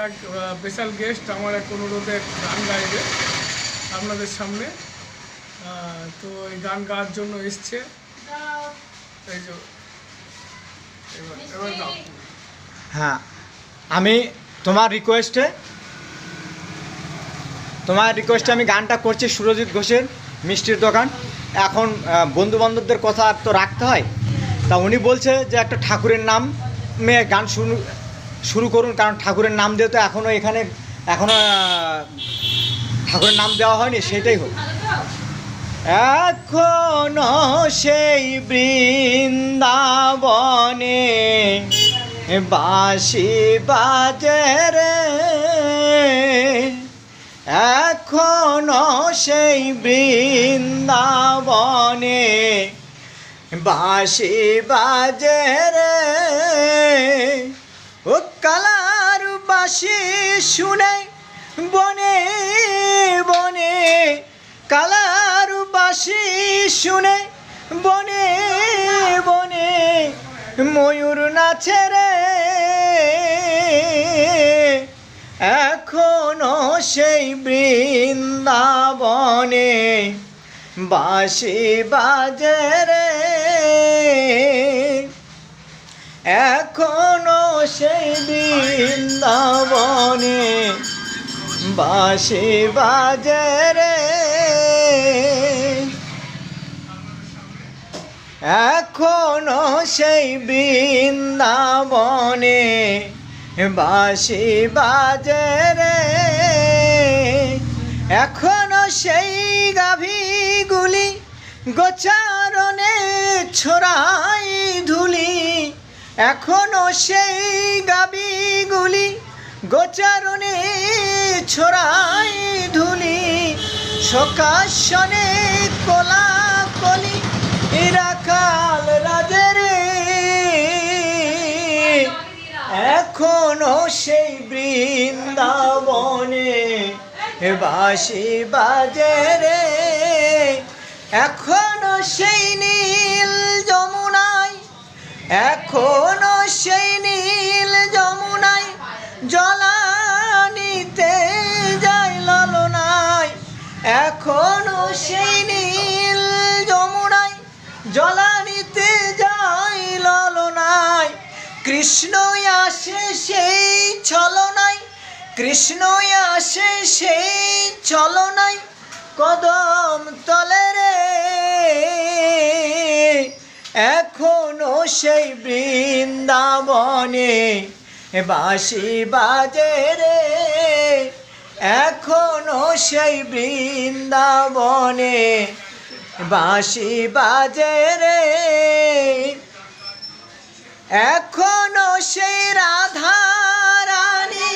এক special guest আমার এক অনুরোধে গান গাইবে আপনাদের সামনে। তো এই গান গাওয়ার জন্য এসছে। এই যে এবার গাও। হ্যাঁ, আমি তোমার রিকোয়েস্টে আমি গানটা করছি সুরজিৎ ঘোষের মিষ্টির দোকান। এখন বন্ধুবান্ধবদের কথা তো রাখতে হয়, তা উনি বলছে যে একটা ঠাকুরের নামে গান শুরু করুন, কারণ ঠাকুরের নাম দিয়ে তো এখনও ঠাকুরের নাম দেওয়া হয়নি, সেটাই হোক। এখনো সেই বৃন্দাবনে বাঁশি বাজে রে, এখনো সেই বৃন্দাবনে বাঁশি বাজে রে। ও কালার বাঁশি শুনে বনে বনে, কালার বাঁশি শুনে বনে বনে ময়ূর নাচে রে, এখনো সেই বৃন্দাবনে বাঁশি বাজে রে, এখনো সেই বৃন্দাবনে বাঁশি বাজে রে, এখনো সেই বৃন্দাবনে বাঁশি বাজে রে, এখনো সেই গাভীগুলি গোচারণে ছড়াই ধুলি, এখনো সেই গাভীগুলি গোচারণে ছড়াই ধুলি, শোকাসনে কোলাকলি রাখাল রাজে রে, এখনো সেই বৃন্দাবনে বাঁশি বাজে রে, এখনো সেই নীল যমুনায়, এখনো সেই নীল যমুনায় জলানিতে যায় ললনায়, এখনো সেই নীল যমুনায় জলানিতে যায় ললনায়, কৃষ্ণ আসে সেই ছলনায়, কৃষ্ণ আসে সেই ছলনায় কদম তলে রে, এখনো সেই বৃন্দাবনে বাঁশি বাজে রে, এখনো সেই বৃন্দাবনে বাঁশি বাজে রে, এখনো সেই রাধা রানী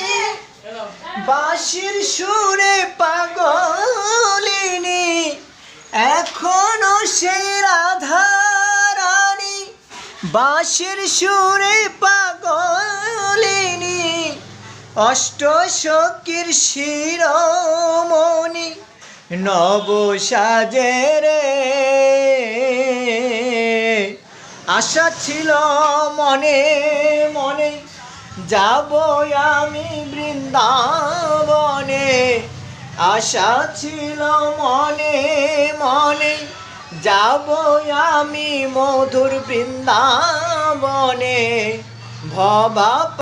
বাঁশির সুরে পাগলিনী, এখনো সেই রাধা রানী বাঁশির সুরে পাগলিনী, অষ্টসখীর শিরোমণি নব সাজে রে, আশা ছিল মনে মনে যাব আমি বৃন্দাবনে, আশা ছিল মনে মনে যাব আমি মধুর বৃন্দাবনে, ভবা